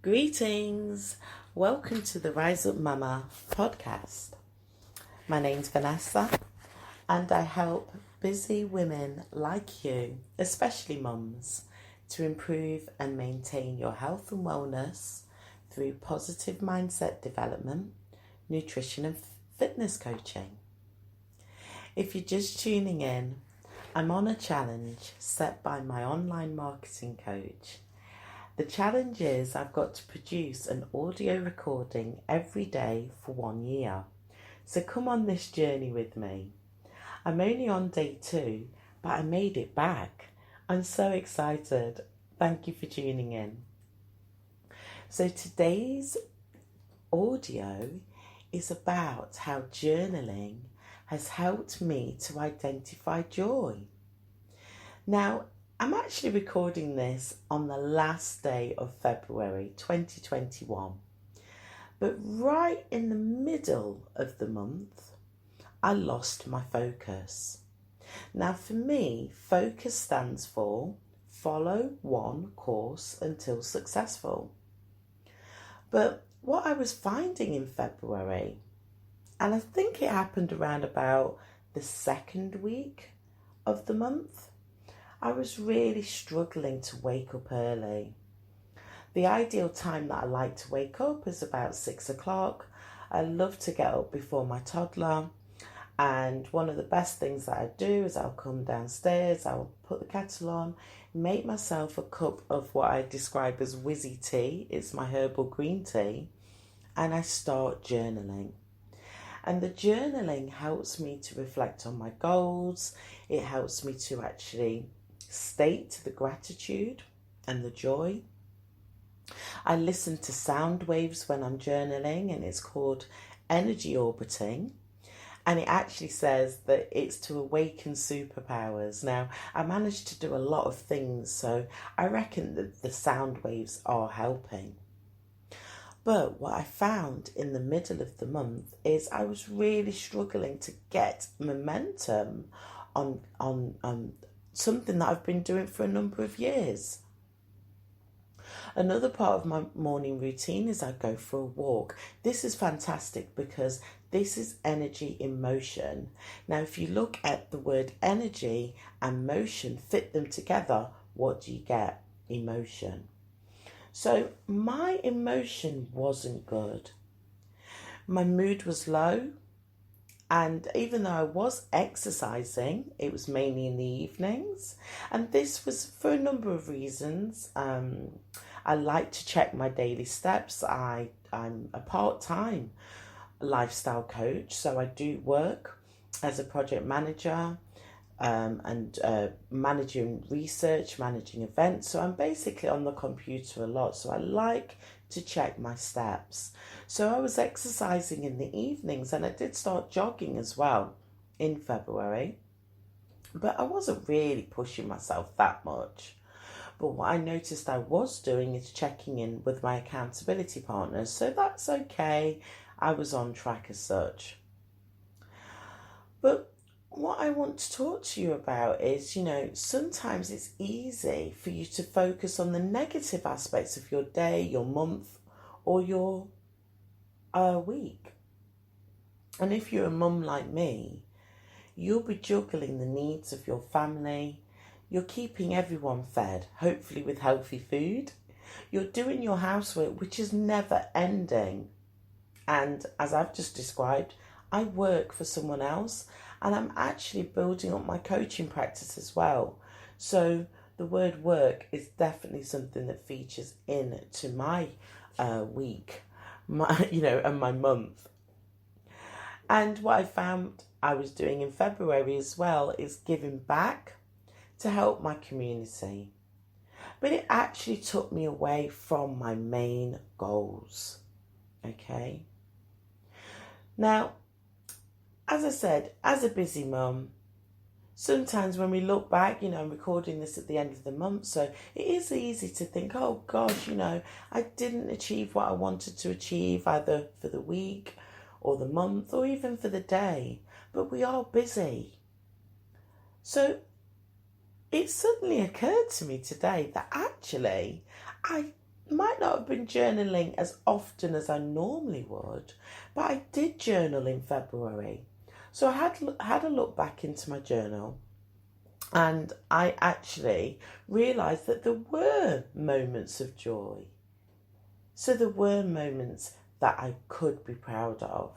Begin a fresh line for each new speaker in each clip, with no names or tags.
Greetings! Welcome to the Rise Up Mama podcast. My name's Vanessa and I help busy women like you, especially mums, to improve and maintain your health and wellness through positive mindset development, nutrition and fitness coaching. If you're just tuning in, I'm on a challenge set by my online marketing coach. The challenge is I've got to produce an audio recording every day for 1 year. So come on this journey with me. I'm only on day 2, but I made it back. I'm so excited. Thank you for tuning in. So today's audio is about how journaling has helped me to identify joy. Now, I'm actually recording this on the last day of February 2021. But right in the middle of the month, I lost my focus. Now for me, focus stands for follow one course until successful. But what I was finding in February, and I think it happened around about the second week of the month, I was really struggling to wake up early. The ideal time that I like to wake up is about 6 o'clock. I love to get up before my toddler. And one of the best things that I do is I'll come downstairs, I'll put the kettle on, make myself a cup of what I describe as whizzy tea. It's my herbal green tea. And I start journaling. And the journaling helps me to reflect on my goals. It helps me to actually state the gratitude and the joy. I listen to sound waves when I'm journaling, and it's called energy orbiting. And it actually says that it's to awaken superpowers. Now, I managed to do a lot of things, so I reckon that the sound waves are helping. But what I found in the middle of the month is I was really struggling to get momentum on something that I've been doing for a number of years. Another part of my morning routine is I go for a walk. This is fantastic because this is energy in motion. Now, if you look at the word energy and motion, fit them together, what do you get? Emotion. So my emotion wasn't good. My mood was low. And even though I was exercising, it was mainly in the evenings. And this was for a number of reasons. I like to check my daily steps. I'm a part-time lifestyle coach, so I do work as a project manager and managing research, managing events. So I'm basically on the computer a lot. So I like to check my steps. So I was exercising in the evenings, and I did start jogging as well in February. But I wasn't really pushing myself that much. But what I noticed I was doing is checking in with my accountability partners. So that's okay. I was on track as such. But what I want to talk to you about is, sometimes it's easy for you to focus on the negative aspects of your day, your month, or your week. And if you're a mum like me, you'll be juggling the needs of your family. You're keeping everyone fed, hopefully with healthy food. You're doing your housework, which is never ending. And as I've just described, I work for someone else, and I'm actually building up my coaching practice as well. So the word work is definitely something that features into my week, and my month. And what I found I was doing in February as well is giving back to help my community. But it actually took me away from my main goals. Okay? Now, as I said, as a busy mum, sometimes when we look back, I'm recording this at the end of the month, so it is easy to think, oh gosh, I didn't achieve what I wanted to achieve either for the week or the month or even for the day, but we are busy. So it suddenly occurred to me today that actually I might not have been journaling as often as I normally would, but I did journal in February. So I had a look back into my journal, and I actually realised that there were moments of joy. So there were moments that I could be proud of.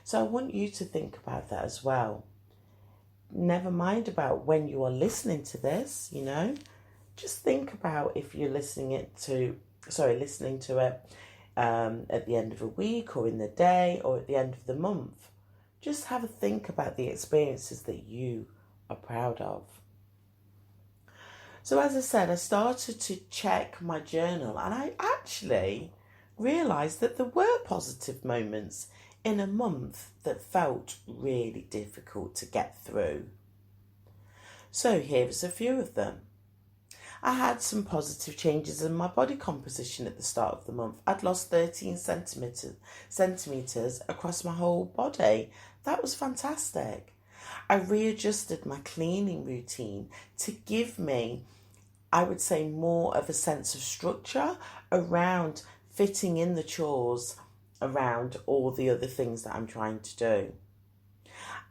So I want you to think about that as well. Never mind about when you are listening to this, just think about if you're listening to it at the end of a week, or in the day, or at the end of the month. Just have a think about the experiences that you are proud of. So as I said, I started to check my journal, and I actually realised that there were positive moments in a month that felt really difficult to get through. So here's a few of them. I had some positive changes in my body composition at the start of the month. I'd lost 13 centimetres across my whole body. That was fantastic. I readjusted my cleaning routine to give me, I would say, more of a sense of structure around fitting in the chores around all the other things that I'm trying to do.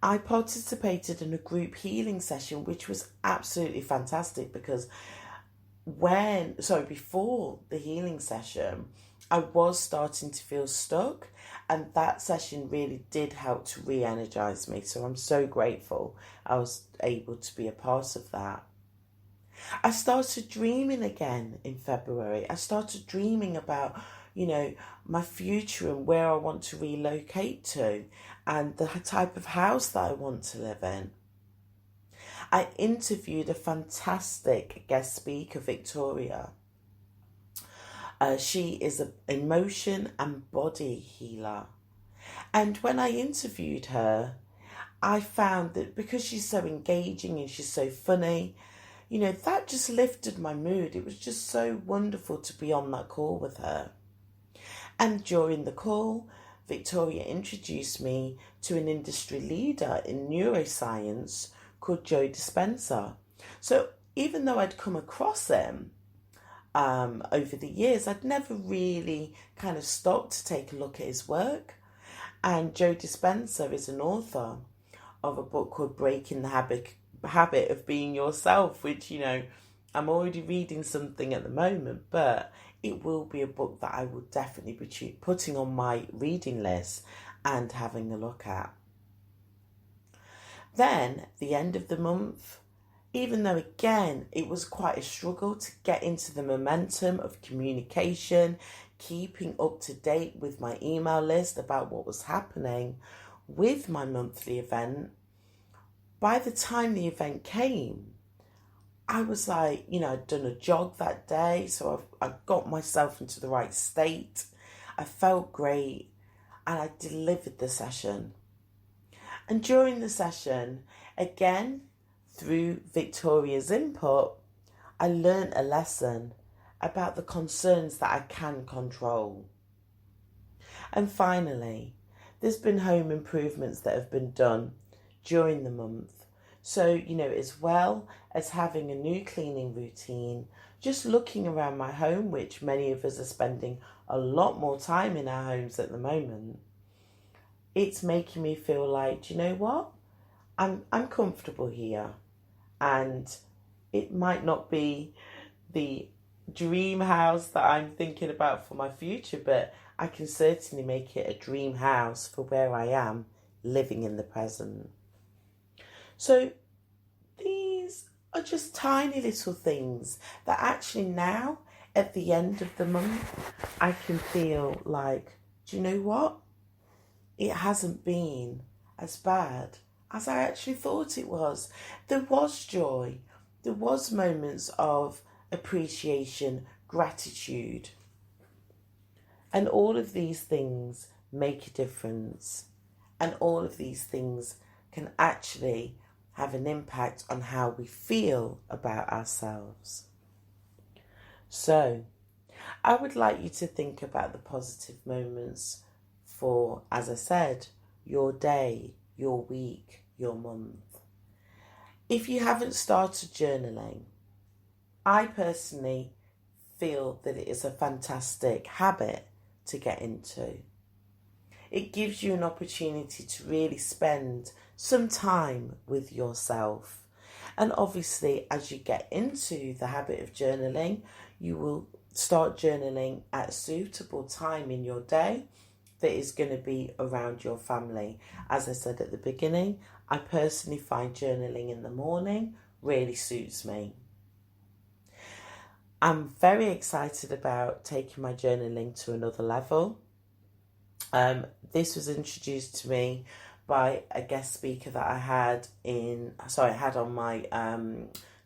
I participated in a group healing session, which was absolutely fantastic because before the healing session, I was starting to feel stuck, and that session really did help to re-energize me. So I'm so grateful I was able to be a part of that. I started dreaming again in February. I started dreaming about, my future and where I want to relocate to and the type of house that I want to live in. I interviewed a fantastic guest speaker, Victoria. She is an emotion and body healer. And when I interviewed her, I found that because she's so engaging and she's so funny, that just lifted my mood. It was just so wonderful to be on that call with her. And during the call, Victoria introduced me to an industry leader in neuroscience called Joe Dispenza. So even though I'd come across him over the years, I'd never really kind of stopped to take a look at his work. And Joe Dispenza is an author of a book called Breaking the Habit of Being Yourself, which, I'm already reading something at the moment, but it will be a book that I will definitely be putting on my reading list and having a look at. Then, the end of the month, even though again it was quite a struggle to get into the momentum of communication, keeping up to date with my email list about what was happening with my monthly event, by the time the event came, I was like, I'd done a jog that day, so I got myself into the right state. I felt great, and I delivered the session. And during the session, again, through Victoria's input, I learned a lesson about the concerns that I can control. And finally, there's been home improvements that have been done during the month. So, as well as having a new cleaning routine, just looking around my home, which many of us are spending a lot more time in our homes at the moment, it's making me feel like, do you know what? I'm comfortable here, and it might not be the dream house that I'm thinking about for my future, but I can certainly make it a dream house for where I am living in the present. So these are just tiny little things that actually now at the end of the month, I can feel like, do you know what? It hasn't been as bad as I actually thought it was. There was joy. There was moments of appreciation, gratitude. And all of these things make a difference. And all of these things can actually have an impact on how we feel about ourselves. So, I would like you to think about the positive moments for, as I said, your day, your week, your month. If you haven't started journaling, I personally feel that it is a fantastic habit to get into. It gives you an opportunity to really spend some time with yourself. And obviously, as you get into the habit of journaling, you will start journaling at a suitable time in your day that is going to be around your family. As I said at the beginning, I personally find journaling in the morning really suits me. I'm very excited about taking my journaling to another level. This was introduced to me by a guest speaker that I had on my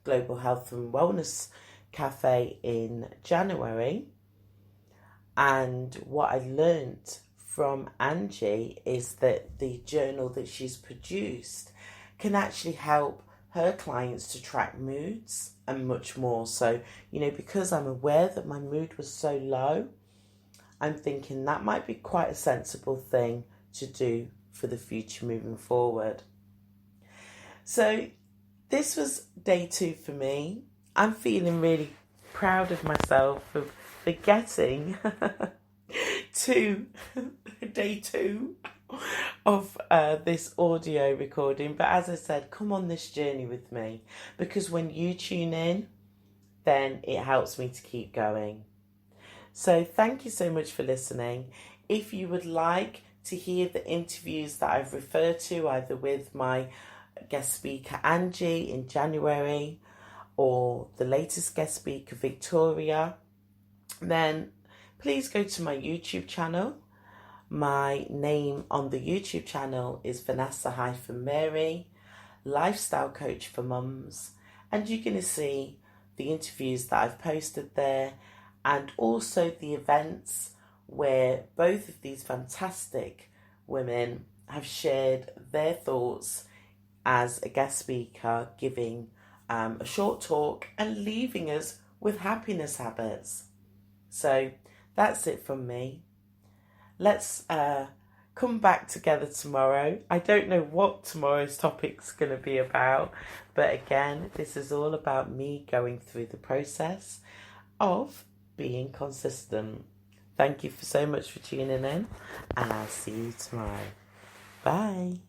Global Health and Wellness Cafe in January. And what I learned from Angie is that the journal that she's produced can actually help her clients to track moods and much more. So, because I'm aware that my mood was so low, I'm thinking that might be quite a sensible thing to do for the future moving forward. So this was day 2 for me. I'm feeling really proud of myself for getting to day 2 of this audio recording. But as I said, come on this journey with me, because when you tune in, then it helps me to keep going. So thank you so much for listening. If you would like to hear the interviews that I've referred to, either with my guest speaker Angie in January or the latest guest speaker Victoria, then please go to my YouTube channel. My name on the YouTube channel is Vanessa-Mary, Lifestyle Coach for Mums, and you're going to see the interviews that I've posted there, and also the events where both of these fantastic women have shared their thoughts as a guest speaker, giving a short talk and leaving us with happiness habits. So that's it from me. Let's come back together tomorrow. I don't know what tomorrow's topic's going to be about, but again, this is all about me going through the process of being consistent. Thank you so much for tuning in, and I'll see you tomorrow. Bye.